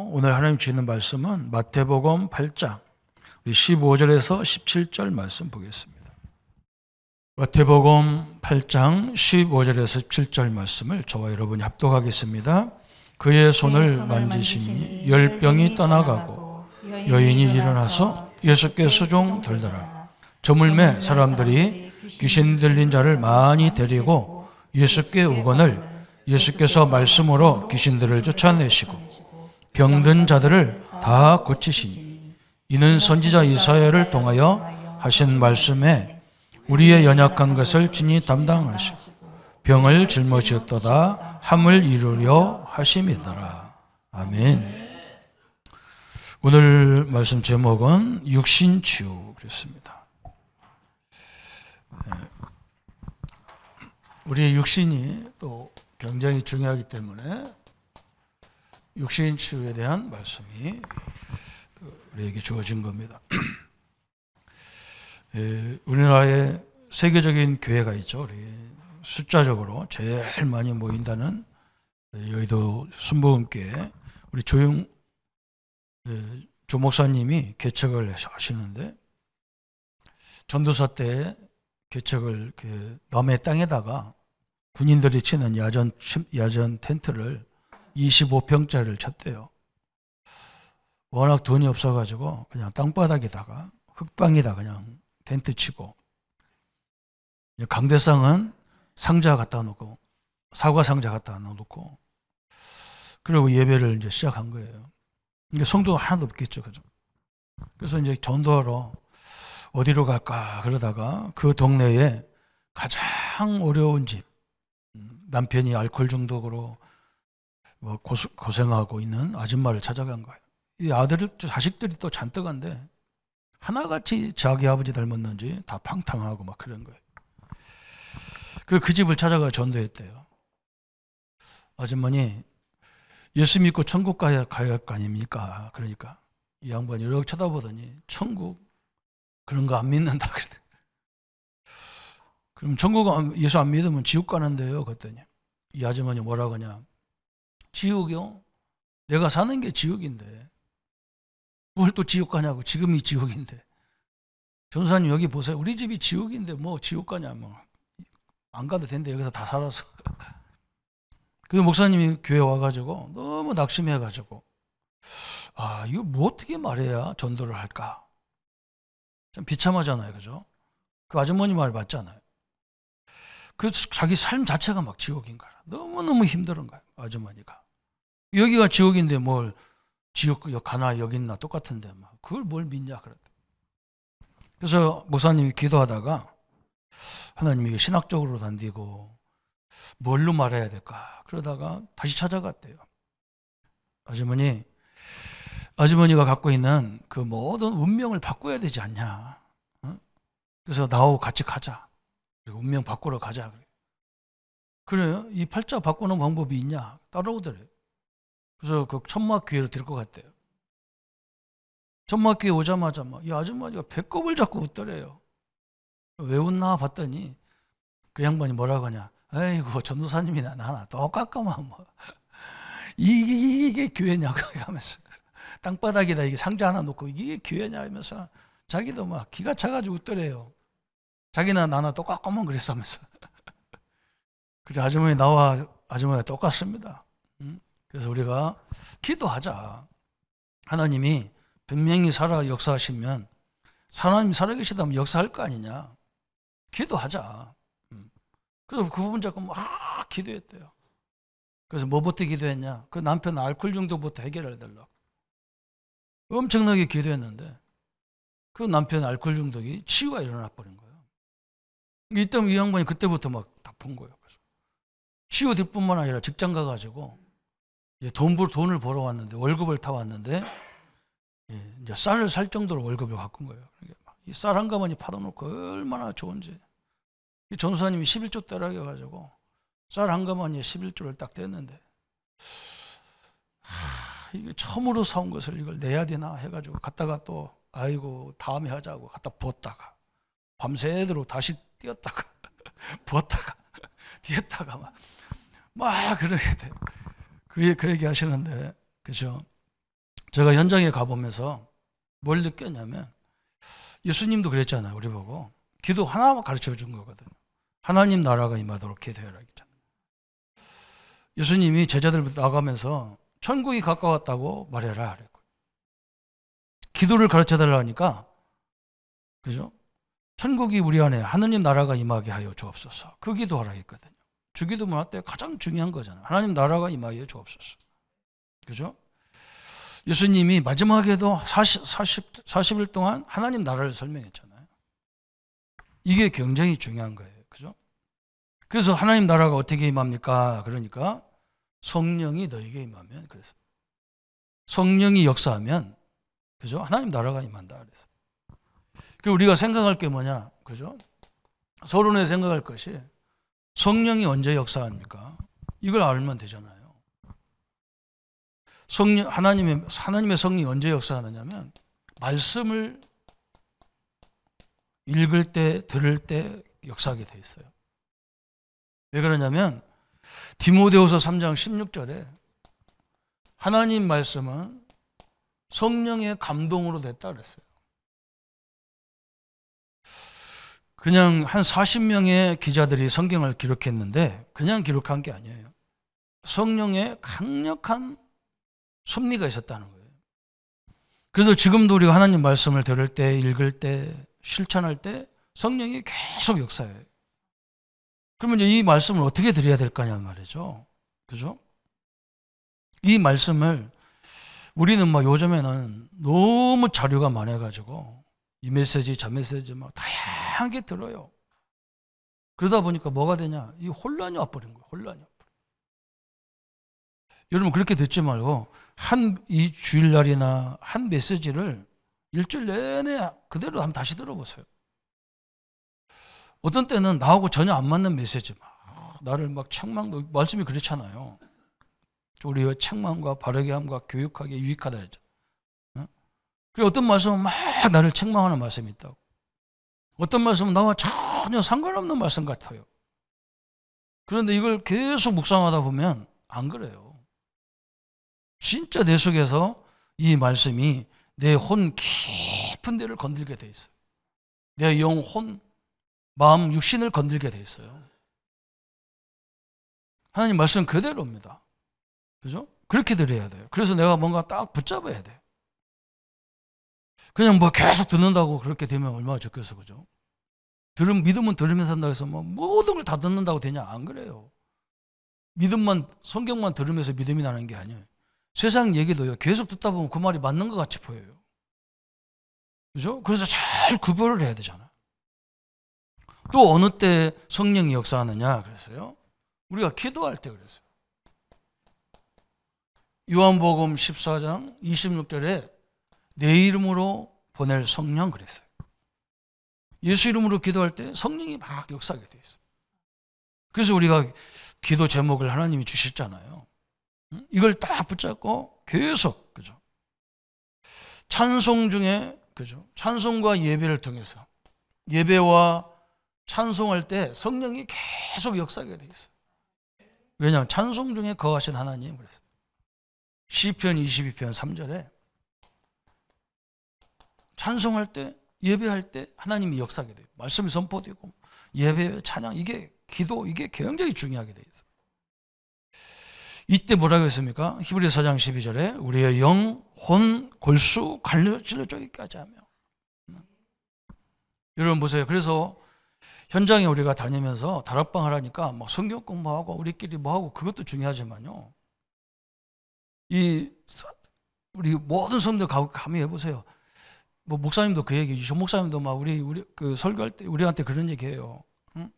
오늘 하나님 주시는 말씀은 마태복음 8장 15절에서 17절 말씀 보겠습니다. 마태복음 8장 15절에서 17절 말씀을 저와 여러분이 합독하겠습니다. 그의 손을 만지시니 열병이 떠나가고 여인이 일어나서 예수께 수종 들더라. 저물매 사람들이 귀신 들린 자를 많이 데리고 예수께 오거늘 예수께서 말씀으로 귀신들을 쫓아내시고 병든 자들을 다 고치시니 이는 선지자 이사야를 통하여 하신 말씀에 우리의 연약한 것을 친히 담당하시고 병을 짊어지었도다 함을 이루려 하심이더라. 아멘. 오늘 말씀 제목은 육신치유 그랬습니다. 우리의 육신이 또 굉장히 중요하기 때문에 육신치유에 대한 말씀이 우리에게 주어진 겁니다. 우리나라에 세계적인 교회가 있죠. 우리 숫자적으로 제일 많이 모인다는 여의도 순복음교회 우리 조 목사님이 개척을 하시는데 전도사 때 개척을 남의 땅에다가 군인들이 치는 야전 텐트를 25평짜리를 쳤대요. 워낙 돈이 없어가지고 그냥 땅바닥에다가 흙방에다 그냥 텐트 치고 강대상은 상자 갖다 놓고 사과 상자 갖다 놓고 그리고 예배를 이제 시작한 거예요. 이게 성도가 하나도 없겠죠, 그죠? 그래서 이제 전도하러 어디로 갈까 그러다가 그 동네에 가장 어려운 집, 남편이 알코올 중독으로 고생하고 있는 아줌마를 찾아간 거예요. 이 자식들이 또 잔뜩한데 하나같이 자기 아버지 닮았는지 다 팡탕하고 막 그런 거예요. 그 집을 찾아가 전도했대요. 아주머니 예수 믿고 천국 가야 할 거 아닙니까? 그러니까 이 양반이 이렇게 쳐다보더니 천국 그런 거 안 믿는다 그래. 그럼 천국 예수 안 믿으면 지옥 가는데요. 그랬더니 이 아주머니 뭐라고 하냐? 지옥이요? 내가 사는 게 지옥인데 뭘 또 지옥 가냐고. 지금이 지옥인데. 전사님 여기 보세요. 우리 집이 지옥인데 뭐 지옥 가냐. 뭐 안 가도 된대. 여기서 다 살아서. 그 목사님이 교회 와가지고 너무 낙심해가지고 이거 뭐 어떻게 말해야 전도를 할까? 좀 비참하잖아요. 그죠? 그 아주머니 말 맞잖아요. 그 자기 삶 자체가 막 지옥인 거야. 너무너무 힘든 거야. 아주머니가. 여기가 지옥인데 뭘 지옥 가나 여기 있나 똑같은데 막 그걸 뭘 믿냐 그랬대. 그래서 목사님이 기도하다가 하나님이 신학적으로 단디고 뭘로 말해야 될까 그러다가 다시 찾아갔대요. 아주머니가 갖고 있는 그 모든 운명을 바꿔야 되지 않냐. 그래서 나하고 같이 가자. 그리고 운명 바꾸러 가자. 그래요? 이 팔자 바꾸는 방법이 있냐? 따라오더래요. 그래서 그 천막교회로 데리고 갔대요. 천막교회 오자마자 이 아주머니가 배꼽을 잡고 웃더래요. 왜 웃나 봤더니 그 양반이 뭐라고 하냐? 아이고 전도사님이나 나나 똑같구만 뭐. 이게 교회냐고 하면서 땅바닥에다 이게 상자 하나 놓고 이게 교회냐 하면서 자기도 막 기가 차가지고 웃더래요. 자기나 나나 똑같구만 그랬으면서. 그래 아주머니가 똑같습니다. 그래서 우리가 기도하자. 하나님이 분명히 역사하시면 하나님이 살아계시다면 역사할 거 아니냐. 기도하자. 그래서 그 부분 잡고 막 기도했대요. 그래서 뭐부터 기도했냐. 그 남편 알코올 중독부터 해결해달라고. 엄청나게 기도했는데 그 남편 알코올 중독이 치유가 일어나 버린 거예요. 이 때문에 이 양반이 그때부터 막 다 본 거예요. 그래서 치유될 뿐만 아니라 직장 가가지고 이제 돈을 벌어 왔는데 월급을 타 왔는데 이제 쌀을 살 정도로 월급을 바꾼 거예요. 이 쌀 한 가마니 팔아놓고 얼마나 좋은지. 이 전사님이 11조 떼라고 해가지고 쌀 한 가마니에 11조를 딱 뗐는데 이게 처음으로 사온 것을 이걸 내야 되나 해가지고 갔다가 또 아이고 다음에 하자고 갖다 부었다가 밤새도록 다시 띄었다가 부었다가 띄었다가 막 그러게 돼. 그렇게 하시는데 그죠? 제가 현장에 가보면서 뭘 느꼈냐면 예수님도 그랬잖아요. 우리 보고 기도 하나만 가르쳐 준 거거든요. 하나님 나라가 임하도록 기도해라 했잖아요. 예수님이 제자들 나가면서 천국이 가까웠다고 말해라 그랬고, 기도를 가르쳐 달라니까, 그죠? 천국이 우리 안에 하느님 나라가 임하게 하여 주옵소서. 그 기도하라 했거든요. 주기도 문화 때 가장 중요한 거잖아요. 하나님 나라가 임하여 주옵소서. 그죠? 예수님이 마지막에도 40일 동안 하나님 나라를 설명했잖아요. 이게 굉장히 중요한 거예요. 그죠? 그래서 하나님 나라가 어떻게 임합니까? 그러니까 성령이 너에게 임하면, 그래서 성령이 역사하면, 그죠? 하나님 나라가 임한다. 그래서 그 우리가 생각할 게 뭐냐? 그죠? 서론에 생각할 것이 성령이 언제 역사합니까? 이걸 알면 되잖아요. 하나님의 성령이 언제 역사하느냐면 말씀을 읽을 때, 들을 때 역사하게 돼 있어요. 왜 그러냐면 디모데후서 3장 16절에 하나님 말씀은 성령의 감동으로 됐다 그랬어요. 그냥 한 40명의 기자들이 성경을 기록했는데 그냥 기록한 게 아니에요. 성령의 강력한 섭리가 있었다는 거예요. 그래서 지금도 우리가 하나님 말씀을 들을 때, 읽을 때, 실천할 때 성령이 계속 역사해요. 그러면 이제 이 말씀을 어떻게 드려야 될 거냐 말이죠. 그죠? 이 말씀을 우리는 막 요즘에는 너무 자료가 많아가지고 이 메시지 저 메시지 막 다양하게 들어요. 그러다 보니까 뭐가 되냐? 이 혼란이 와버린 거예요. 혼란이 와버린 거예요. 여러분 그렇게 듣지 말고 이 주일날이나 한 메시지를 일주일 내내 그대로 한번 다시 들어보세요. 어떤 때는 나하고 전혀 안 맞는 메시지 나를 막 책망도, 말씀이 그렇잖아요. 우리의 책망과 바르게 함과 교육하게 유익하다 했죠. 그리고 어떤 말씀은 막 나를 책망하는 말씀이 있다고. 어떤 말씀은 나와 전혀 상관없는 말씀 같아요. 그런데 이걸 계속 묵상하다 보면 안 그래요. 진짜 내 속에서 이 말씀이 내 혼 깊은 데를 건들게 돼 있어요. 내 영혼, 마음, 육신을 건들게 돼 있어요. 하나님 말씀 그대로입니다. 그죠? 그렇게 들어야 돼요. 그래서 내가 뭔가 딱 붙잡아야 돼요. 그냥 뭐 계속 듣는다고 그렇게 되면 얼마나 좋겠어, 그죠? 믿음은 들으면서 한다고 해서 뭐 모든 걸 다 듣는다고 되냐? 안 그래요. 성경만 들으면서 믿음이 나는 게 아니에요. 세상 얘기도요, 계속 듣다 보면 그 말이 맞는 것 같이 보여요. 그죠? 그래서 잘 구별을 해야 되잖아요. 또 어느 때 성령이 역사하느냐 그랬어요? 우리가 기도할 때 그랬어요. 요한복음 14장 26절에 내 이름으로 보낼 성령 그랬어요. 예수 이름으로 기도할 때 성령이 막 역사하게 돼 있어요. 그래서 우리가 기도 제목을 하나님이 주셨잖아요. 이걸 딱 붙잡고 계속, 그죠? 찬송 중에, 그죠? 찬송과 예배를 통해서 예배와 찬송할 때 성령이 계속 역사하게 돼 있어요. 왜냐하면 찬송 중에 거하신 하나님 그랬어요. 시편 22편 3절에 찬송할 때, 예배할 때 하나님이 역사하게 돼요. 말씀이 선포되고 예배, 찬양, 이게 기도, 이게 굉장히 중요하게 돼 있어요. 이때 뭐라고 했습니까? 히브리서 4장 12절에 우리의 영, 혼, 골수, 관절 쪼기까지 하며. 여러분 보세요. 그래서 현장에 우리가 다니면서 다락방 하라니까 막 성경 공부하고 우리끼리 뭐하고 그것도 중요하지만요. 우리 모든 성도들 가면 해보세요. 뭐 목사님도 그 얘기, 조 목사님도 막 우리 그 설교할 때 우리한테 그런 얘기해요. 응?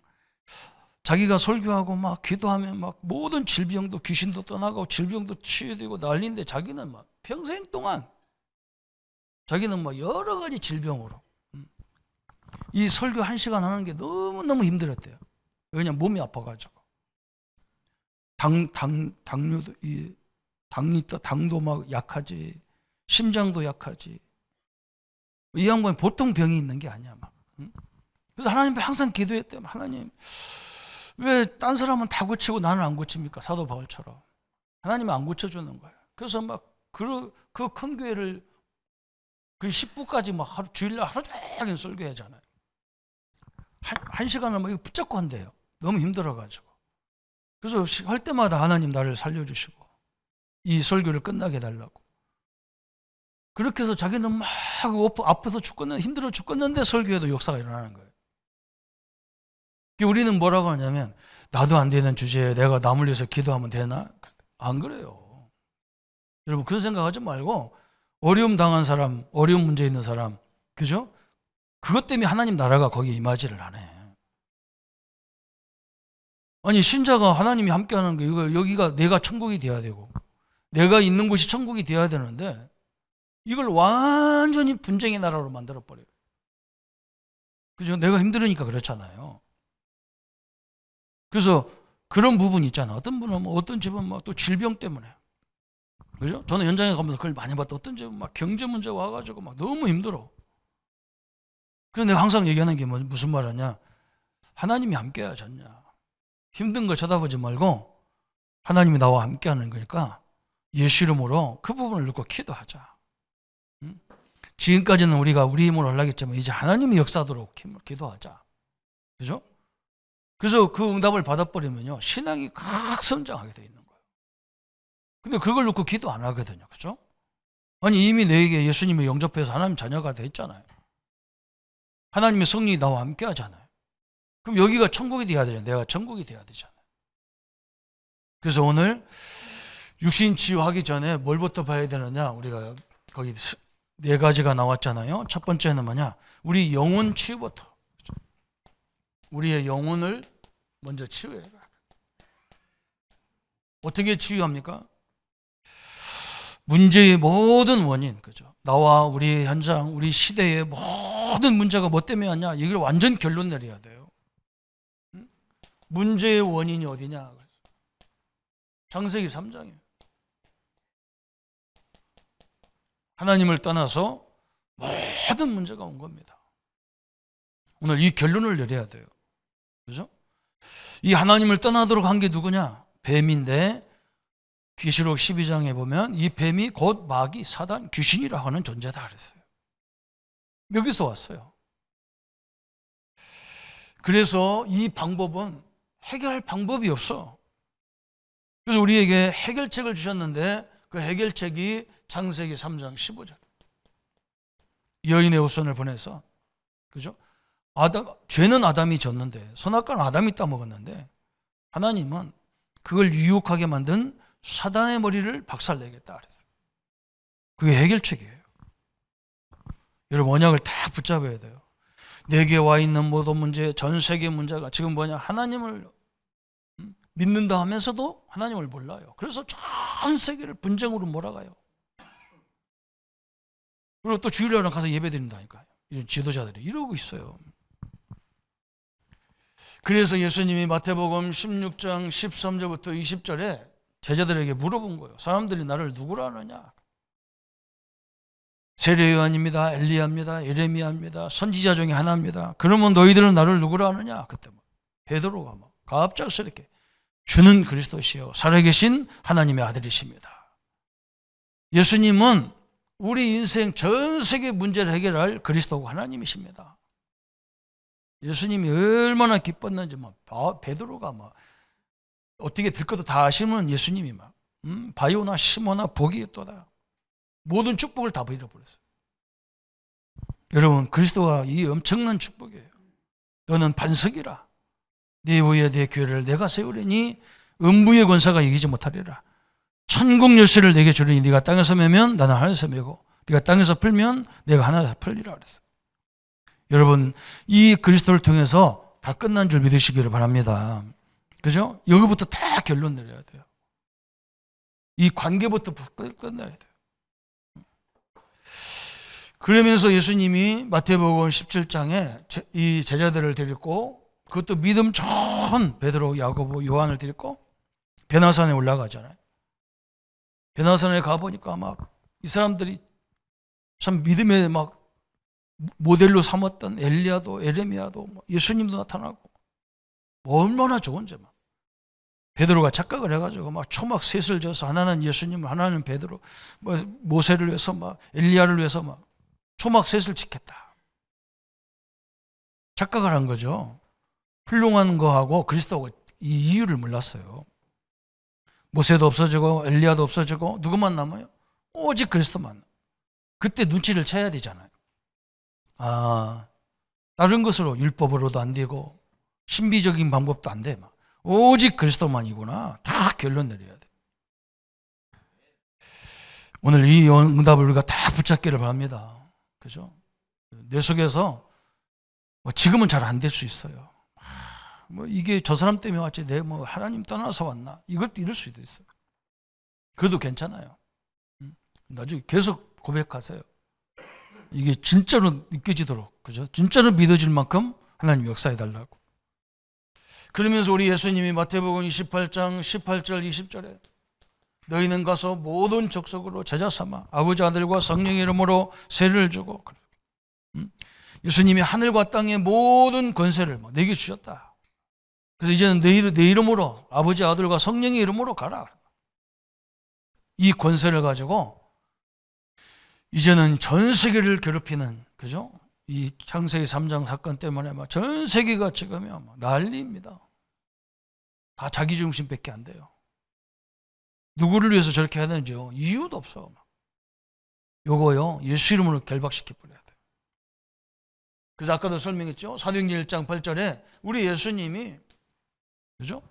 자기가 설교하고 막 기도하면 막 모든 질병도, 귀신도 떠나고 질병도 치유되고 난리인데 자기는 막 평생 동안 자기는 막 여러 가지 질병으로 이 설교 1시간 하는 게 너무너무 힘들었대요. 왜냐면 몸이 아파가지고 당뇨도, 당도 막 약하지, 심장도 약하지. 이 양반이 보통 병이 있는 게 아니야 막. 그래서 하나님 앞에 항상 기도했대요. 하나님, 왜 딴 사람은 다 고치고 나는 안 고칩니까? 사도 바울처럼. 하나님은 안 고쳐주는 거예요. 그래서 막 그 큰 교회를 그 10부까지 막 주일날 하루 종일 설교하잖아요. 한 시간을 막 이거 붙잡고 한대요. 너무 힘들어가지고. 그래서 할 때마다 하나님 나를 살려주시고 이 설교를 끝나게 해달라고. 그렇게 해서 자기는 막 아파서 죽겠는데, 힘들어 죽겠는데 설교에도 역사가 일어나는 거예요. 우리는 뭐라고 하냐면, 나도 안 되는 주제에 내가 남을 위해서 기도하면 되나? 안 그래요. 여러분 그런 생각하지 말고, 어려움 당한 사람, 어려운 문제 있는 사람, 그죠? 그것 때문에 하나님 나라가 거기에 임하지를 않아요. 아니, 신자가 하나님이 함께하는 게 여기가 내가 천국이 돼야 되고 내가 있는 곳이 천국이 돼야 되는데, 이걸 완전히 분쟁의 나라로 만들어버려요. 그죠? 내가 힘들으니까 그렇잖아요. 그래서 그런 부분이 있잖아. 어떤 분은 어떤 집은 막 또 질병 때문에, 그죠? 저는 현장에 가면서 그걸 많이 봤다. 어떤 집은 막 경제 문제 와가지고 막 너무 힘들어. 그래서 내가 항상 얘기하는 게 무슨 말하냐? 하나님이 함께 하셨냐? 힘든 걸 쳐다보지 말고 하나님이 나와 함께 하는 거니까 예수 이름으로 그 부분을 놓고 기도하자. 지금까지는 우리가 우리 힘으로 하려겠지만 이제 하나님이 역사하도록 기도하자. 그죠? 그래서 그 응답을 받아버리면요, 신앙이 각성장하게 돼 있는 거예요. 근데 그걸 놓고 기도 안 하거든요. 그죠? 아니, 이미 내게 예수님을 영접해서 하나님 자녀가 됐잖아요. 하나님의 성령이 나와 함께 하잖아요. 그럼 여기가 천국이 돼야 되잖아요. 내가 천국이 돼야 되잖아요. 그래서 오늘 육신 치유하기 전에 뭘부터 봐야 되느냐? 우리가 거기 4가지가 나왔잖아요. 첫 번째는 뭐냐? 우리 영혼 치유부터. 우리의 영혼을 먼저 치유해라. 어떻게 치유합니까? 문제의 모든 원인, 그죠? 나와 우리 현장, 우리 시대의 모든 문제가 뭐 때문에 왔냐? 이걸 완전 결론 내려야 돼요. 문제의 원인이 어디냐? 창세기 3장이에요. 하나님을 떠나서 모든 문제가 온 겁니다. 오늘 이 결론을 내려야 돼요. 그죠? 이 하나님을 떠나도록 한 게 누구냐? 뱀인데, 계시록 12장에 보면 이 뱀이 곧 마귀, 사단, 귀신이라 하는 존재다 그랬어요. 여기서 왔어요. 그래서 이 방법은 해결할 방법이 없어. 그래서 우리에게 해결책을 주셨는데, 그 해결책이 창세기 3장 15절. 여인의 후손을 보내서, 그죠? 죄는 아담이 졌는데, 선악과는 아담이 따먹었는데, 하나님은 그걸 유혹하게 만든 사단의 머리를 박살내겠다 그랬어요. 그게 해결책이에요. 여러분, 언약을 다 붙잡아야 돼요. 내게 와 있는 모든 문제, 전 세계 문제가 지금 뭐냐? 하나님을 믿는다 하면서도 하나님을 몰라요. 그래서 전 세계를 분쟁으로 몰아가요. 그리고 또 주일날은 가서 예배드린다니까요. 이런 지도자들이 이러고 있어요. 그래서 예수님이 마태복음 16장 13절부터 20절에 제자들에게 물어본 거예요. 사람들이 나를 누구라 하느냐? 세례 요한입니다. 엘리야입니다. 예레미야입니다. 선지자 중에 하나입니다. 그러면 너희들은 나를 누구라 하느냐? 그때 베드로가 갑작스럽게 주는 그리스도시요 살아계신 하나님의 아들이십니다. 예수님은 우리 인생 전 세계 문제를 해결할 그리스도고 하나님이십니다. 예수님이 얼마나 기뻤는지 베드로가 어떻게 될 것도 다 아시면 예수님이 바요나 시모나 복이 있도다. 모든 축복을 다 잃어버렸어요. 여러분, 그리스도가 이 엄청난 축복이에요. 너는 반석이라. 네 위에 내 교회를 내가 세우리니 음부의 권사가 이기지 못하리라. 천국 열쇠를 내게 주리니 네가 땅에서 매면 나는 하늘에서 매고 네가 땅에서 풀면 내가 하늘에서 풀리라 그랬어요. 여러분, 이 그리스도를 통해서 다 끝난 줄 믿으시기를 바랍니다. 그죠? 여기부터 다 결론 내려야 돼요. 이 관계부터 끝나야 돼요. 그러면서 예수님이 마태복음 17장에 이 제자들을 데리고, 그것도 믿음 좋은 베드로, 야고보, 요한을 데리고 베나산에 올라가잖아요. 베나산에 가보니까 이 사람들이 참 믿음의 모델로 삼았던 엘리야도, 예레미야도, 예수님도 나타나고, 얼마나 좋은지 베드로가 착각을 해가지고 막 초막 셋을 져서 하나는 예수님을, 하나는 베드로, 뭐 모세를 위해서 막 엘리야를 위해서 막 초막 셋을 짓겠다. 착각을 한 거죠. 훌륭한 거하고 그리스도하고 이 이유를 몰랐어요. 모세도 없어지고 엘리야도 없어지고 누구만 남아요? 오직 그리스도만. 그때 눈치를 채야 되잖아요. 아, 다른 것으로 율법으로도 안 되고 신비적인 방법도 안 돼. 막. 오직 그리스도만이구나. 다 결론 내려야 돼. 오늘 이 응답을 우리가 다 붙잡기를 바랍니다. 그죠? 내 속에서 지금은 잘 안 될 수 있어요. 뭐 이게 저 사람 때문에 왔지, 내 뭐 하나님 떠나서 왔나? 이것도 이럴 수도 있어요. 그래도 괜찮아요. 나중에 계속 고백하세요. 이게 진짜로 느껴지도록, 그죠? 진짜로 믿어질 만큼 하나님 역사해 달라고. 그러면서 우리 예수님이 마태복음 28장 18절 20절에 너희는 가서 모든 족속으로 제자 삼아 아버지 아들과 성령의 이름으로 세례를 주고, 예수님이 하늘과 땅의 모든 권세를 내게 주셨다. 그래서 이제는 내 이름으로, 아버지 아들과 성령의 이름으로 가라. 이 권세를 가지고 이제는 전 세계를 괴롭히는, 그죠? 이 창세기 3장 사건 때문에 막 전 세계가 지금 난리입니다. 다 자기 중심밖에 안 돼요. 누구를 위해서 저렇게 해야 되는지요? 이유도 없어. 요거요, 예수 이름으로 결박시켜 버려야 돼요. 그래서 아까도 설명했죠. 사도행전 1장 8절에 우리 예수님이, 그죠?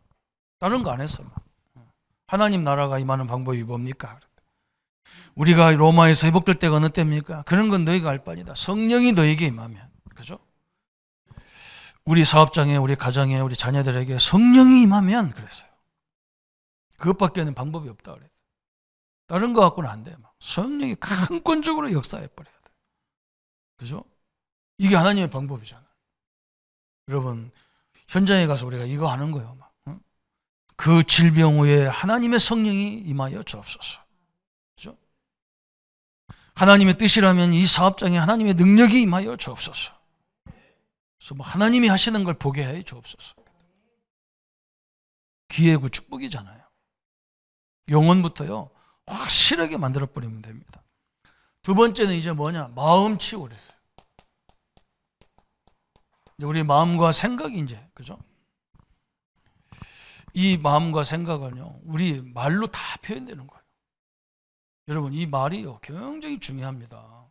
다른 거 안 했어. 하나님 나라가 임하는 방법이 뭡니까? 우리가 로마에서 회복될 때가 어느 때입니까? 그런 건 너희가 알 바니다. 성령이 너에게 임하면, 그죠? 우리 사업장에, 우리 가정에, 우리 자녀들에게 성령이 임하면 그랬어요. 그것밖에는 방법이 없다 그랬어요. 다른 거 갖고는 안 돼요. 성령이 강권적으로 역사해 버려야 돼요. 그죠? 이게 하나님의 방법이잖아요. 여러분, 현장에 가서 우리가 이거 하는 거예요. 그 질병 후에 하나님의 성령이 임하여 주옵소서. 그죠? 하나님의 뜻이라면 이 사업장에 하나님의 능력이 임하여 주옵소서. 그래서 하나님이 하시는 걸 보게 해 주옵소서. 기회고 축복이잖아요. 영혼부터요, 확실하게 만들어버리면 됩니다. 두 번째는 이제 뭐냐? 마음 치유 그랬어요. 우리 마음과 생각이 이제, 그죠? 이 마음과 생각은요, 우리 말로 다 표현되는 거예요. 여러분, 이 말이요, 굉장히 중요합니다.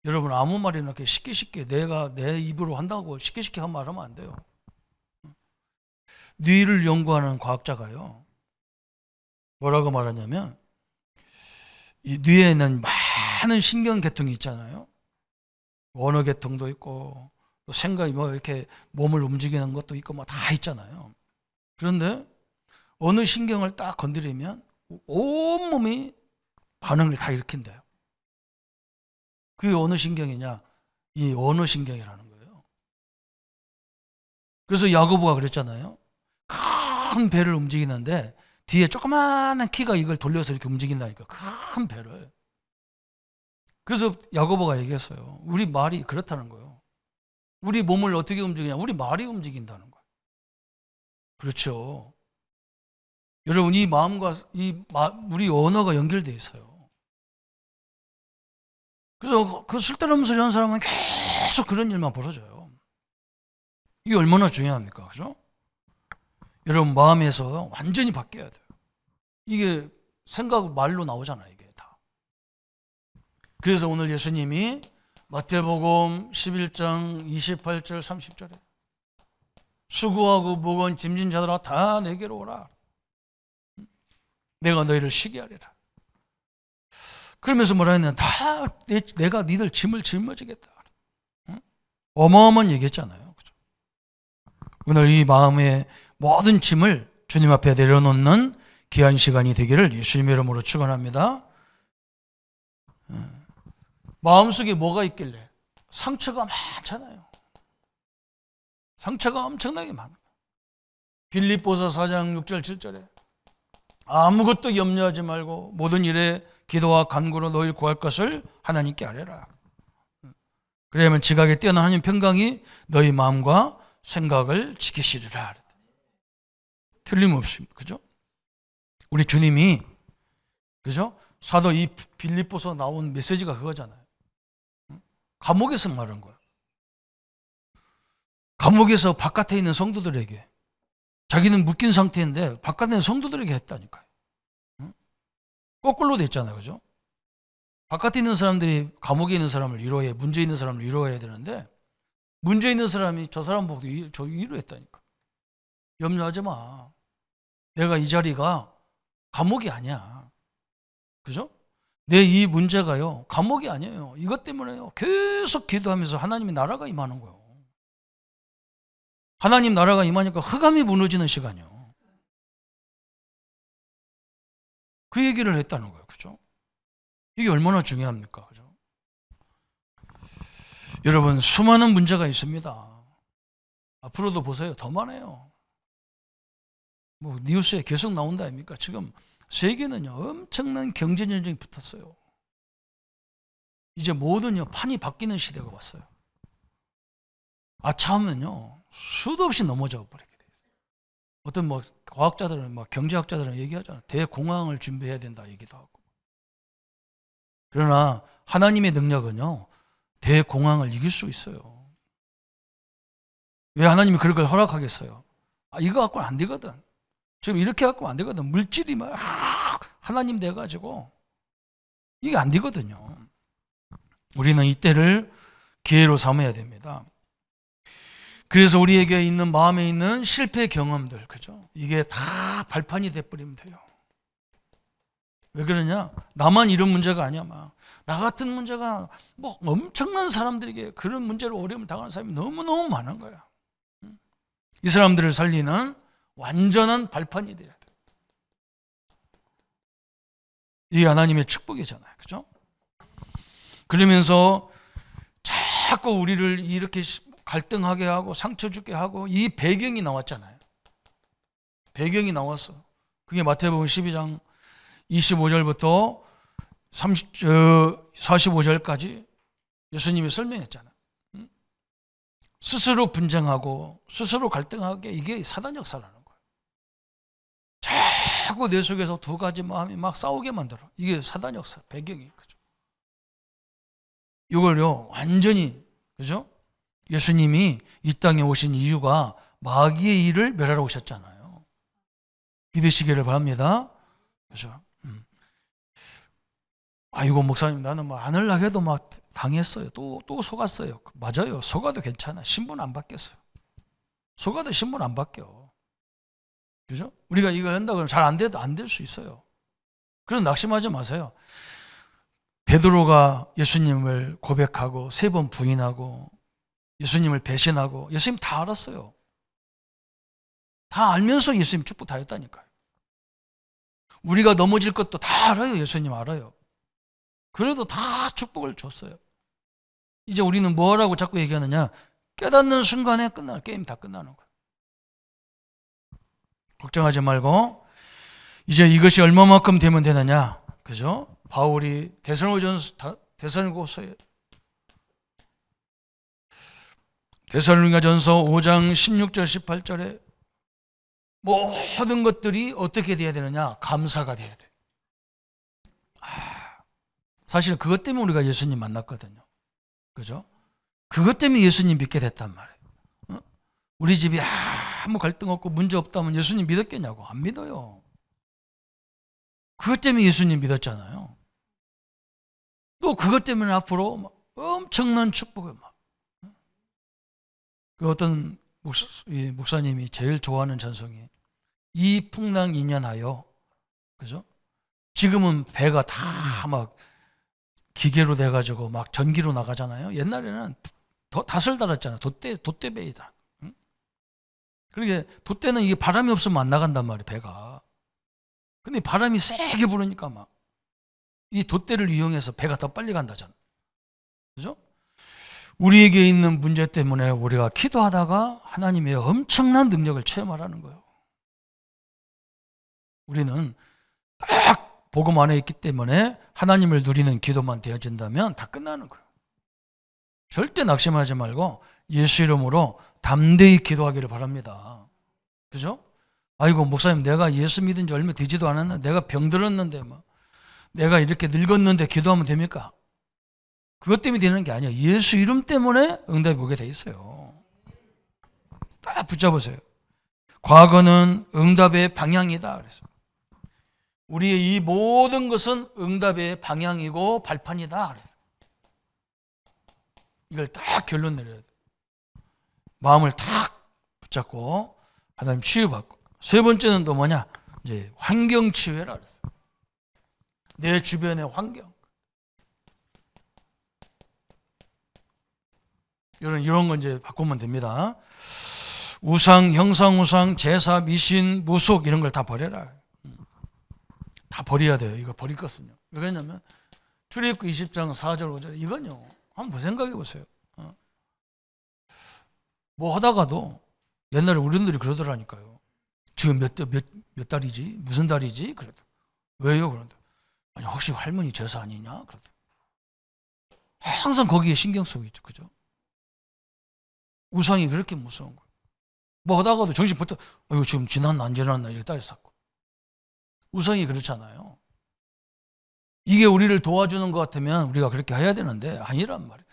여러분, 아무 말이나 이렇게 쉽게 내가 내 입으로 한다고 쉽게 한 말하면 안 돼요. 뇌를 연구하는 과학자가요, 뭐라고 말하냐면, 이 뇌에는 많은 신경계통이 있잖아요. 언어계통도 있고, 또 생각이 이렇게 몸을 움직이는 것도 있고, 다 있잖아요. 그런데 어느 신경을 딱 건드리면 온몸이 반응을 다 일으킨대요. 그게 어느 신경이냐? 이 언어신경이라는 거예요. 그래서 야고보가 그랬잖아요. 큰 배를 움직이는데 뒤에 조그마한 키가 이걸 돌려서 이렇게 움직인다니까, 큰 배를. 그래서 야고보가 얘기했어요. 우리 말이 그렇다는 거예요. 우리 몸을 어떻게 움직이냐? 우리 말이 움직인다는 거예요. 그렇죠. 여러분, 이 마음과 우리 언어가 연결되어 있어요. 그래서 그 쓸데없는 소리 하는 사람은 계속 그런 일만 벌어져요. 이게 얼마나 중요합니까? 그죠? 여러분, 마음에서 완전히 바뀌어야 돼요. 이게 생각, 말로 나오잖아요, 이게 다. 그래서 오늘 예수님이 마태복음 11장 28절 30절에 수고하고 무거운 짐진 자들아 다 내게로 오라. 내가 너희를 쉬게 하리라. 그러면서 뭐라 했냐? 다 내가 니들 짐을 짊어지겠다. 어마어마한 얘기했잖아요. 그죠? 오늘 이 마음의 모든 짐을 주님 앞에 내려놓는 귀한 시간이 되기를 예수님의 이름으로 축원합니다. 마음속에 뭐가 있길래? 상처가 많잖아요. 상처가 엄청나게 많아요. 빌립보서 4장 6절 7절에 아무것도 염려하지 말고 모든 일에 기도와 간구로 너희를 구할 것을 하나님께 아뢰라. 그러면 지각에 뛰어난 하나님 평강이 너희 마음과 생각을 지키시리라. 틀림없이. 그죠? 우리 주님이, 그죠? 사도 이 빌립보서 나온 메시지가 그거잖아요. 감옥에서 말한 거야. 감옥에서 바깥에 있는 성도들에게, 자기는 묶인 상태인데 바깥에 있는 성도들에게 했다니까요. 거꾸로 됐잖아요. 그죠? 바깥에 있는 사람들이 감옥에 있는 사람을 위로해, 문제 있는 사람을 위로해야 되는데, 문제 있는 사람이 저 사람 보고 저 위로했다니까. 염려하지 마. 내가 이 자리가 감옥이 아니야. 그죠? 내 이 문제가요, 감옥이 아니에요. 이것 때문에요, 계속 기도하면서 하나님의 나라가 임하는 거예요. 하나님 나라가 임하니까 흑암이 무너지는 시간이요. 그 얘기를 했다는 거예요. 그죠? 이게 얼마나 중요합니까? 그죠? 여러분, 수많은 문제가 있습니다. 앞으로도 보세요. 더 많아요. 뭐 뉴스에 계속 나온다 아닙니까? 지금 세계는요, 엄청난 경제 전쟁이 붙었어요. 이제 모든요, 판이 바뀌는 시대가 왔어요. 아차하면요, 수도 없이 넘어져 버리게 돼요. 어떤 뭐 과학자들은, 막 경제학자들은 얘기하잖아요. 대공황을 준비해야 된다 얘기도 하고. 그러나 하나님의 능력은요, 대공황을 이길 수 있어요. 왜 하나님이 그걸 허락하겠어요? 이거 갖고는 안 되거든. 지금 이렇게 갖고는 안 되거든. 물질이 막 하나님 돼가지고 이게 안 되거든요. 우리는 이때를 기회로 삼아야 됩니다. 그래서 우리에게 있는, 마음에 있는 실패 경험들, 그죠? 이게 다 발판이 돼버리면 돼요. 왜 그러냐? 나만 이런 문제가 아니야. 막 나 같은 문제가 뭐 엄청난 사람들에게 그런 문제로 어려움을 당하는 사람이 너무너무 많은 거야. 이 사람들을 살리는 완전한 발판이 돼야 돼. 이게 하나님의 축복이잖아요. 그죠? 그러면서 자꾸 우리를 이렇게 갈등하게 하고 상처 주게 하고, 이 배경이 나왔잖아요. 배경이 나왔어. 그게 마태복음 12장 25절부터 45절까지 예수님이 설명했잖아요. 스스로 분쟁하고 스스로 갈등하게, 이게 사단 역사라는 거예요. 자꾸 내 속에서 두 가지 마음이 막 싸우게 만들어. 이게 사단 역사, 배경이. 그죠? 이걸요, 완전히, 그죠? 예수님이 이 땅에 오신 이유가 마귀의 일을 멸하러 오셨잖아요. 믿으시기를 바랍니다. 그죠? 아이고, 목사님, 나는 뭐 안 하려고 해도 막 당했어요. 또 속았어요. 맞아요. 속아도 괜찮아. 신분 안 받겠어요. 속아도 신분 안 바뀌어. 그죠? 우리가 이거 한다 그러면 잘 안 돼도 안 될 수 있어요. 그런 낙심하지 마세요. 베드로가 예수님을 고백하고 3번 부인하고 예수님을 배신하고, 예수님 다 알았어요. 다 알면서 예수님 축복 다 했다니까요. 우리가 넘어질 것도 다 알아요. 예수님 알아요. 그래도 다 축복을 줬어요. 이제 우리는 뭐라고 자꾸 얘기하느냐? 깨닫는 순간에 게임 다 끝나는 거예요. 걱정하지 말고, 이제 이것이 얼마만큼 되면 되느냐? 그죠? 바울이 데살로니가전서 5장 16절 18절에 모든 것들이 어떻게 돼야 되느냐? 감사가 돼야 돼. 사실 그것 때문에 우리가 예수님 만났거든요. 그죠? 그것 때문에 예수님 믿게 됐단 말이에요. 우리 집이 아무 갈등 없고 문제 없다면 예수님 믿었겠냐고? 안 믿어요. 그것 때문에 예수님 믿었잖아요. 또 그것 때문에 앞으로 엄청난 축복을 그 어떤 목사님이 제일 좋아하는 찬송이 이 풍랑 인연하여, 그죠? 지금은 배가 다 막 기계로 돼가지고 막 전기로 나가잖아요. 옛날에는 더 닷을 달았잖아요. 돛대배이다. 그러게 돛대는 이게 바람이 없으면 안 나간단 말이에요, 배가. 근데 바람이 세게 부르니까 막 이 돛대를 이용해서 배가 더 빨리 간다잖아. 그죠? 우리에게 있는 문제 때문에 우리가 기도하다가 하나님의 엄청난 능력을 체험하라는 거예요. 우리는 딱 복음 안에 있기 때문에 하나님을 누리는 기도만 되어진다면 다 끝나는 거예요. 절대 낙심하지 말고 예수 이름으로 담대히 기도하기를 바랍니다. 그죠? 아이고 목사님, 내가 예수 믿은 지 얼마 되지도 않았는데, 내가 병들었는데, 뭐 내가 이렇게 늙었는데 기도하면 됩니까? 그것 때문에 되는 게 아니에요. 예수 이름 때문에 응답이 오게 돼 있어요. 딱 붙잡으세요. 과거는 응답의 방향이다. 그래서 우리의 이 모든 것은 응답의 방향이고 발판이다. 그래서 이걸 딱 결론 내려야 돼요. 마음을 탁 붙잡고 하나님 치유받고. 세 번째는 또 뭐냐? 이제 환경 치유해라 그랬어요. 내 주변의 환경. 이런 거 이제 바꾸면 됩니다. 우상, 형상우상, 제사, 미신, 무속 이런 걸 다 버려라. 다 버려야 돼요. 이거 버릴 것은요. 왜냐면 출애굽기 20장 4절 5절 이건요. 한번 생각해 보세요. 뭐 하다가도 옛날에 어른들이 그러더라니까요. 지금 몇 달이지? 무슨 달이지? 그래도 왜요? 그런데 아니 혹시 할머니 제사 아니냐? 그래도 항상 거기에 신경 쓰고 있죠. 그죠? 우상이 그렇게 무서운 거예요. 뭐 하다가도 정신 벌떡 이거 지금 지났나 안 지났나 이렇게 따졌었고. 우상이 그렇잖아요. 이게 우리를 도와주는 것 같으면 우리가 그렇게 해야 되는데 아니란 말이에요.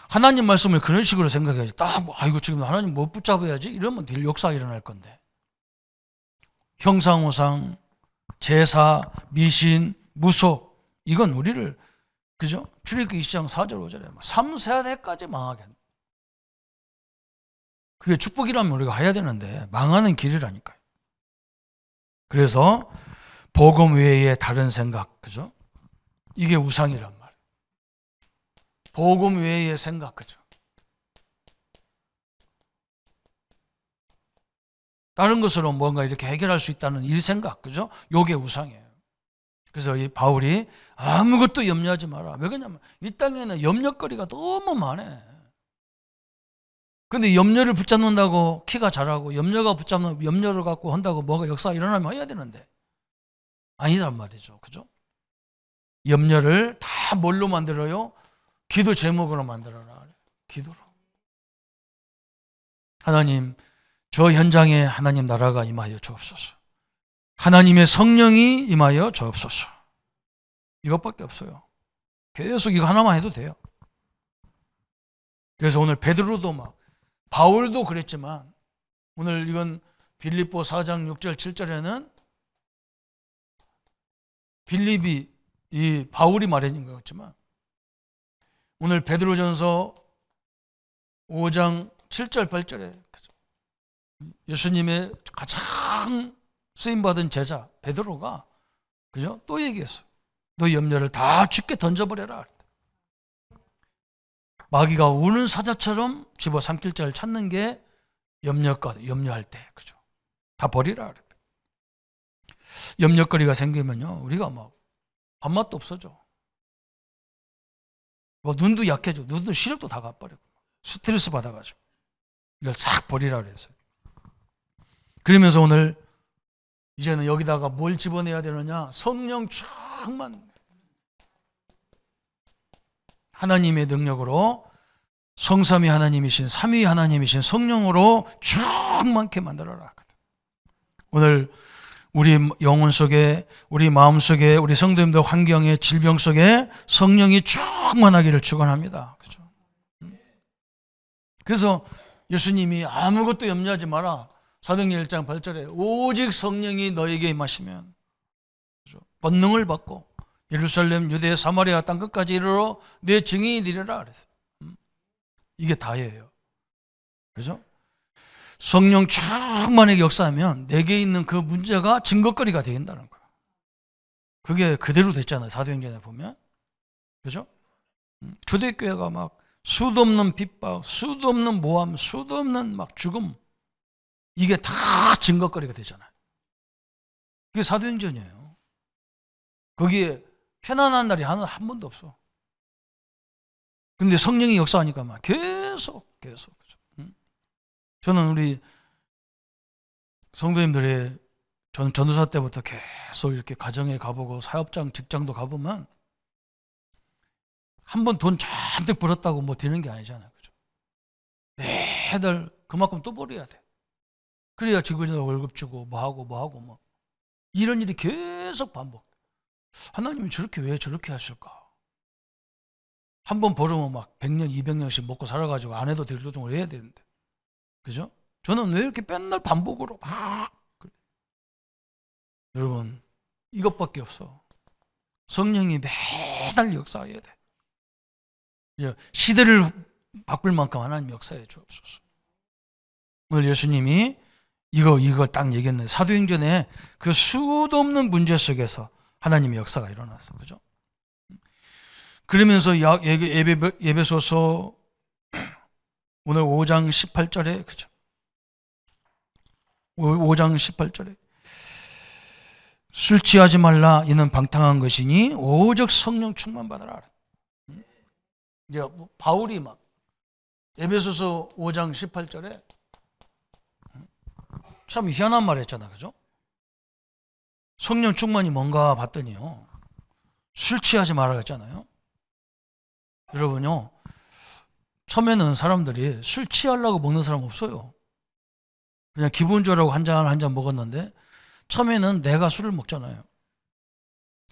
하나님 말씀을 그런 식으로 생각해야지. 딱 아이고 지금 하나님 못 붙잡아야지 이러면 될 역사가 일어날 건데. 형상우상, 제사, 미신, 무속 이건 우리를 그죠? 출애굽기 20장 4절 5절에 3세대까지 망하게 한다. 그게 축복이라면 우리가 해야 되는데 망하는 길이라니까요. 그래서 복음 외에 다른 생각, 그죠? 이게 우상이란 말이에요. 복음 외의 생각, 그죠? 다른 것으로 뭔가 이렇게 해결할 수 있다는 일 생각, 그죠? 요게 우상이에요. 그래서 이 바울이 아무것도 염려하지 마라. 왜 그러냐면 이 땅에는 염려거리가 너무 많아. 근데 염려를 붙잡는다고 키가 자라고 염려를 갖고 한다고 뭐가 역사가 일어나면 해야 되는데 아니란 말이죠. 그죠? 염려를 다 뭘로 만들어요? 기도 제목으로 만들어라. 기도로. 하나님, 저 현장에 하나님 나라가 임하여 주옵소서. 하나님의 성령이 임하여 주옵소서. 이것밖에 없어요. 계속 이거 하나만 해도 돼요. 그래서 오늘 베드로도 막 바울도 그랬지만 오늘 이건 빌립보 4장 6절 7절에는 빌립이 이 바울이 말해준 거였지만 오늘 베드로전서 5장 7절 8절에 예수님의 가장 쓰임받은 제자 베드로가 그죠? 또 얘기했어. 너 염려를 다 주께 던져버려라. 마귀가 우는 사자처럼 집어삼킬 자를 찾는 게 염려할 때, 그죠? 다 버리라. 염려거리가 생기면요, 우리가 막 밥맛도 없어져. 뭐 눈도 약해져. 눈도 시력도 다 가버리고. 스트레스 받아가지고. 이걸 싹 버리라 그랬어요. 그러면서 오늘 이제는 여기다가 뭘 집어내야 되느냐? 성령 쫙만 하나님의 능력으로 성삼위 하나님이신 삼위 하나님이신 성령으로 쭉 많게 만들어라. 오늘 우리 영혼 속에 우리 마음 속에 우리 성도님들 환경에 질병 속에 성령이 충만하기를 축원합니다. 그죠? 그래서 예수님이 아무것도 염려하지 마라. 사도행전 1장 8절에 오직 성령이 너에게 임하시면 그죠? 권능을 받고 예루살렘, 유대, 사마리아 땅 끝까지 이르러 내 증인이 되리라 그랬어요. 이게 다예요. 그죠? 성령 충만하게 역사하면 내게 있는 그 문제가 증거거리가 된다는 거예요. 그게 그대로 됐잖아요. 사도행전에 보면. 그죠? 초대교회가 막 수도 없는 핍박, 수도 없는 모함, 수도 없는 막 죽음. 이게 다 증거거리가 되잖아요. 그게 사도행전이에요. 거기에 편안한 날이 한 번도 없어. 근데 성령이 역사하니까 막 계속. 그죠? 저는 우리 성도님들의 저는 전도사 때부터 계속 이렇게 가정에 가보고 사업장, 직장도 가보면 한 번 돈 잔뜩 벌었다고 뭐 되는 게 아니잖아요. 그죠? 매달 그만큼 또 벌어야 돼. 그래야 직원들 월급 주고 뭐하고 뭐 이런 일이 계속 반복. 하나님이 왜 저렇게 하실까? 한 번 벌으면 막 100년 200년씩 먹고 살아가지고 안 해도 될 정도로 해야 되는데, 그죠? 저는 왜 이렇게 맨날 반복으로 막 그래. 여러분, 이것밖에 없어. 성령이 매달 역사해야 돼. 시대를 바꿀 만큼 하나님 역사해 주옵소서. 오늘 예수님이 이걸 딱 얘기했는데, 사도행전에 그 수도 없는 문제 속에서 하나님의 역사가 일어났어. 그죠? 그러면서 에베소서 오늘 5장 18절에, 그죠? 5장 18절에 술 취하지 말라, 이는 방탕한 것이니 오직 성령 충만 받으라. 이제 바울이 막 에베소서 5장 18절에 참 희한한 말 했잖아. 그죠? 성령 충만이 뭔가 봤더니요, 술 취하지 말라 했잖아요. 여러분요, 처음에는 사람들이 술 취하려고 먹는 사람 없어요. 그냥 기분 좋으라고 한 잔 먹었는데, 처음에는 내가 술을 먹잖아요.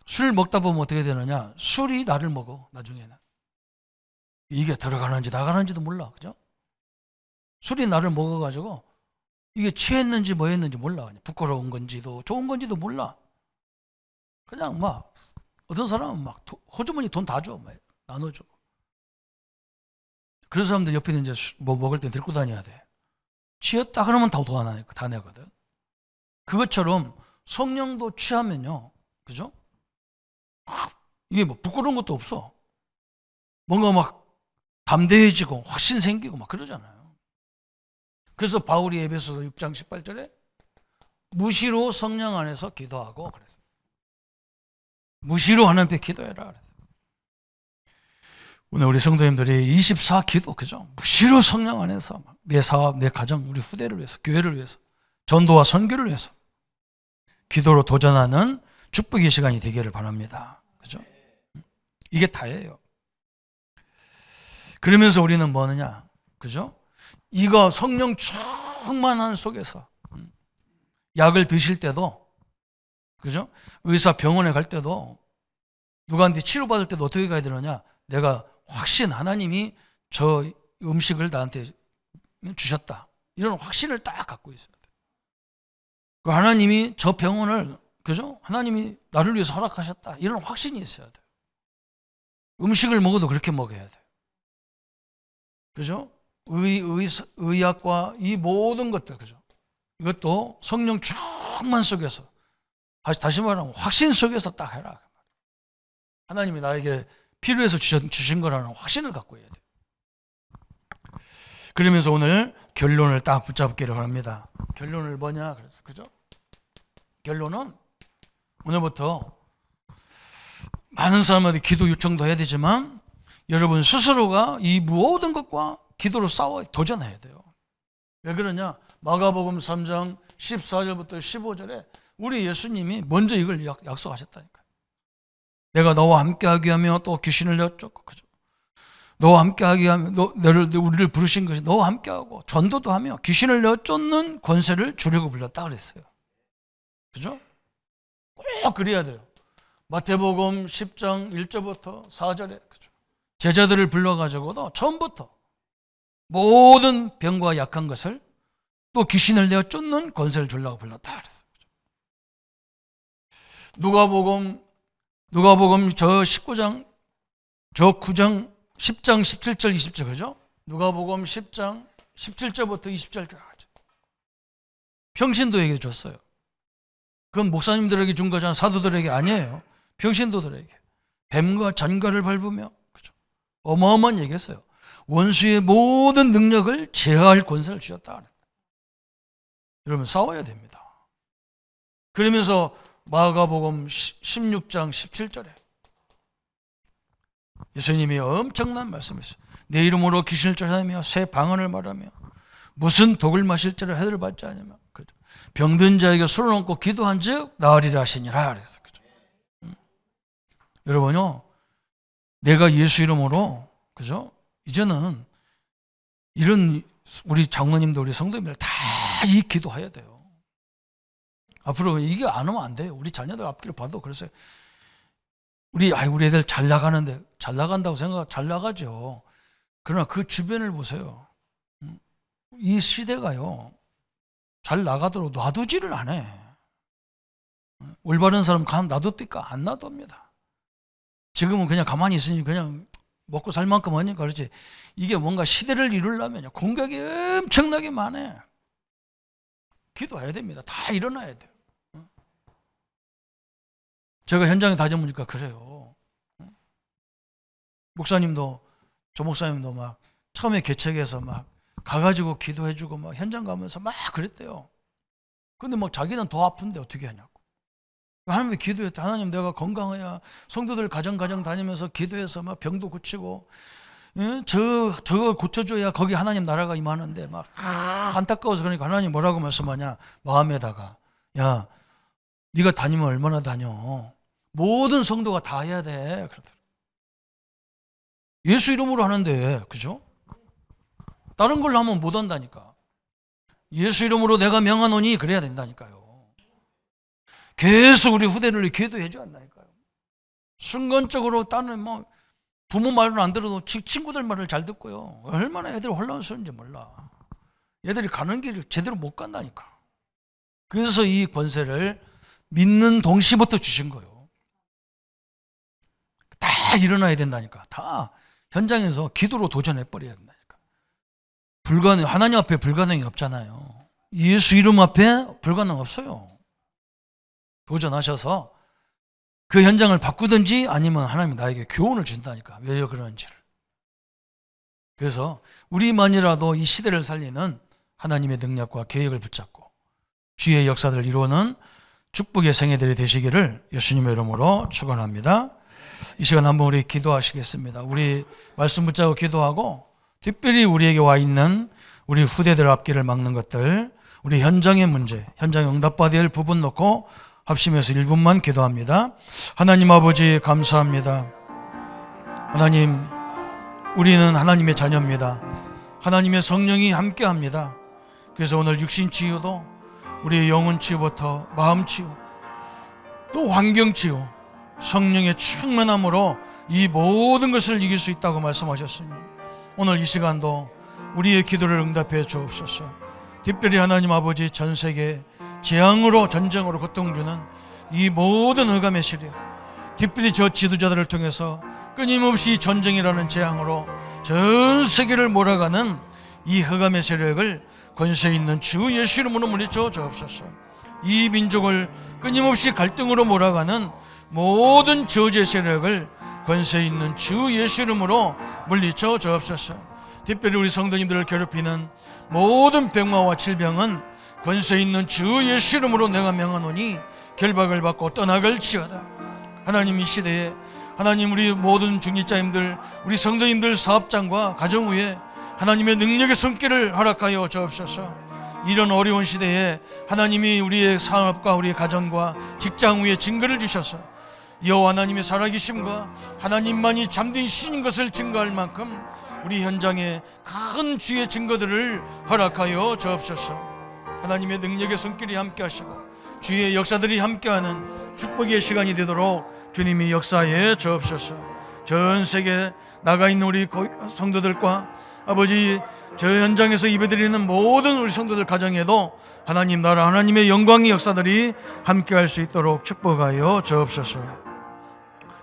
술을 먹다 보면 어떻게 되느냐, 술이 나를 먹어. 나중에는 이게 들어가는지 나가는지도 몰라. 그죠? 술이 나를 먹어가지고 이게 취했는지 뭐 했는지 몰라. 그냥 부끄러운 건지도 좋은 건지도 몰라. 그냥 막 어떤 사람은 막 호주머니 돈 다 줘. 막 나눠줘. 그런 사람들 옆에 이제 뭐 먹을 때 들고 다녀야 돼. 취했다 그러면 다 내거든. 그것처럼 성령도 취하면요, 그죠? 이게 뭐 부끄러운 것도 없어. 뭔가 막 담대해지고 확신 생기고 막 그러잖아요. 그래서 바울이 에베소서 6장 18절에 무시로 성령 안에서 기도하고 그랬어요. 무시로 하나님께 기도해라 그랬어요. 오늘 우리 성도님들이 24기도, 그죠? 무시로 성령 안에서 내 사업, 내 가정, 우리 후대를 위해서, 교회를 위해서, 전도와 선교를 위해서 기도로 도전하는 축복의 시간이 되기를 바랍니다. 그죠? 이게 다예요. 그러면서 우리는 뭐느냐? 그죠? 이거 성령 충만한 속에서 약을 드실 때도, 그죠? 의사 병원에 갈 때도, 누구한테 치료받을 때도 어떻게 가야 되느냐? 내가 하나님이 저 음식을 나한테 주셨다, 이런 확신을 딱 갖고 있어야 돼. 하나님이 저 병원을, 그죠? 하나님이 나를 위해서 허락하셨다, 이런 확신이 있어야 돼. 음식을 먹어도 그렇게 먹어야 돼. 그죠? 의학과 이 모든 것들, 그죠? 이것도 성령 충만 속에서, 다시 말하면 확신 속에서 딱 해라. 하나님이 나에게 필요해서 주신 거라는 확신을 갖고 해야 돼. 그러면서 오늘 결론을 딱 붙잡기를 바랍니다. 결론을 뭐냐? 그래서, 그죠? 결론은 오늘부터 많은 사람들이 기도 요청도 해야 되지만, 여러분 스스로가 이 모든 것과 기도로 도전해야 돼요. 왜 그러냐? 마가복음 3장 14절부터 15절에 우리 예수님이 먼저 이걸 약속하셨다니까요. 내가 너와 함께하게 하며 또 귀신을 내쫓고, 그죠? 너와 함께하게 하며 우리를 부르신 것이 너와 함께하고 전도도 하며 귀신을 내쫓는 권세를 주려고 불렀다 그랬어요. 그죠? 꼭 그래야 돼요. 마태복음 10장 1절부터 4절에, 그죠? 제자들을 불러가지고도 처음부터 모든 병과 약한 것을 또 귀신을 내쫓는 권세를 주려고 불렀다 그랬어요. 누가복음 저 19장, 저 9장, 10장 17절 20절, 그죠? 누가복음 10장 17절부터 20절까지 평신도에게 줬어요. 그건 목사님들에게 준 거잖아요. 사도들에게 아니에요. 평신도들에게 뱀과 잔과를 밟으며, 그죠? 어마어마한 얘기했어요. 원수의 모든 능력을 제어할 권세를 주셨다. 여러분 싸워야 됩니다. 그러면서 마가복음 16장 17절에 예수님이 엄청난 말씀이었어요. 내 이름으로 귀신을 쫓아내며 새 방언을 말하며 무슨 독을 마실지라 해를 받지 않으며, 그죠? 병든 자에게 손을 얹고 기도한 즉 나으리라 하시니라 그랬어요. 그죠? 여러분요, 내가 예수 이름으로, 그죠? 이제는 이런 우리 장로님들, 우리 성도님들 다 이 기도해야 돼요. 앞으로 이게 안 오면 안 돼요. 우리 자녀들 앞길을 봐도 그래서 우리 애들 잘 나가는데 잘 나간다고 잘 나가죠. 그러나 그 주변을 보세요. 이 시대가요, 잘 나가도록 놔두지를 안 해. 올바른 사람 가면 놔둡니까? 안 놔둡니다. 지금은 그냥 가만히 있으니 그냥 먹고 살 만큼 하니까 그렇지. 이게 뭔가 시대를 이루려면 공격이 엄청나게 많아. 기도해야 됩니다. 다 일어나야 돼요. 제가 현장에 다녀보니까 그래요. 목사님도, 조 목사님도 막 처음에 개척해서 막 가가지고 기도해주고 막 현장 가면서 막 그랬대요. 근데 막 자기는 더 아픈데 어떻게 하냐고. 하나님이 기도했대. 하나님, 내가 건강해야 성도들 가정 다니면서 기도해서 막 병도 고치고, 저걸 고쳐줘야 거기 하나님 나라가 임하는데 막 안타까워서. 그러니까 하나님 뭐라고 말씀하냐, 마음에다가, 야, 네가 다니면 얼마나 다녀? 모든 성도가 다 해야 돼. 그러더라고요. 예수 이름으로 하는데, 그죠? 다른 걸로 하면 못 한다니까. 예수 이름으로 내가 명하노니 그래야 된다니까요. 계속 우리 후대를 기도해 줘야 한다니까요. 순간적으로 다른 뭐 부모 말은 안 들어도 친구들 말을 잘 듣고요. 얼마나 애들이 혼란스러운지 몰라. 애들이 가는 길을 제대로 못 간다니까. 그래서 이 권세를 믿는 동시부터 주신 거예요. 다 일어나야 된다니까. 다 현장에서 기도로 도전해 버려야 된다니까. 하나님 앞에 불가능이 없잖아요. 예수 이름 앞에 불가능 없어요. 도전하셔서 그 현장을 바꾸든지 아니면 하나님이 나에게 교훈을 준다니까. 왜 그러는지를. 그래서 우리만이라도 이 시대를 살리는 하나님의 능력과 계획을 붙잡고 주의 역사들을 이루는 축복의 생애들이 되시기를 예수님의 이름으로 축원합니다. 이 시간 한번 우리 기도하시겠습니다. 우리 말씀 붙잡고 기도하고 특별히 우리에게 와 있는 우리 후대들 앞길을 막는 것들, 우리 현장의 문제, 현장 응답받아야 할 부분 놓고 합심해서 1분만 기도합니다. 하나님 아버지 감사합니다. 하나님, 우리는 하나님의 자녀입니다. 하나님의 성령이 함께합니다. 그래서 오늘 육신 치유도 우리의 영혼 치유부터 마음 치유, 또 환경 치유, 성령의 충만함으로 이 모든 것을 이길 수 있다고 말씀하셨습니다. 오늘 이 시간도 우리의 기도를 응답해 주옵소서. 특별히 하나님 아버지, 전 세계 재앙으로, 전쟁으로 고통주는 이 모든 흑암의 세력, 특별히 저 지도자들을 통해서 끊임없이 전쟁이라는 재앙으로 전 세계를 몰아가는 이 흑암의 세력을 권세 있는 주 예수 이름으로 물리쳐 주옵소서. 이 민족을 끊임없이 갈등으로 몰아가는 모든 저주의 세력을 권세 있는 주 예수 이름으로 물리쳐 주옵소서. 특별히 우리 성도님들을 괴롭히는 모든 병마와 질병은 권세 있는 주 예수 이름으로 내가 명하노니 결박을 받고 떠나갈지어다. 하나님, 이 시대에 하나님, 우리 모든 중직자님들, 우리 성도님들 사업장과 가정 위에 하나님의 능력의 손길을 허락하여 주옵소서. 이런 어려운 시대에 하나님이 우리의 산업과 우리의 가정과 직장 위에 증거를 주셔서 여호와 하나님의 살아계심과 하나님만이 참된 신인 것을 증거할 만큼 우리 현장에 큰 주의 증거들을 허락하여 주옵소서. 하나님의 능력의 손길이 함께 하시고 주의 역사들이 함께하는 축복의 시간이 되도록 주님이 역사해 주옵소서. 전 세계 나가 있는 우리 성도들과 아버지, 저 현장에서 예배드리는 모든 우리 성도들 가정에도 하나님 나라, 하나님의 영광의 역사들이 함께할 수 있도록 축복하여 주옵소서.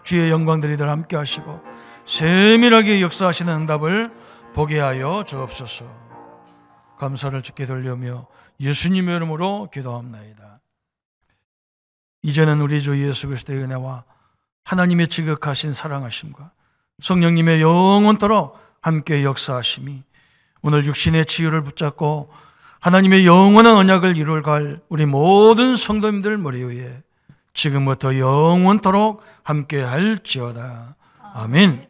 주의 영광들이들 함께 하시고 세밀하게 역사하시는 응답을 보게 하여 주옵소서. 감사를 주께 돌리며 예수님의 이름으로 기도합나이다. 이제는 우리 주 예수 그리스도의 은혜와 하나님의 지극하신 사랑하심과 성령님의 영원토록 함께 역사하심이 오늘 육신의 치유를 붙잡고 하나님의 영원한 언약을 이룰 우리 모든 성도님들 머리 위에 지금부터 영원토록 함께 할지어다. 아멘.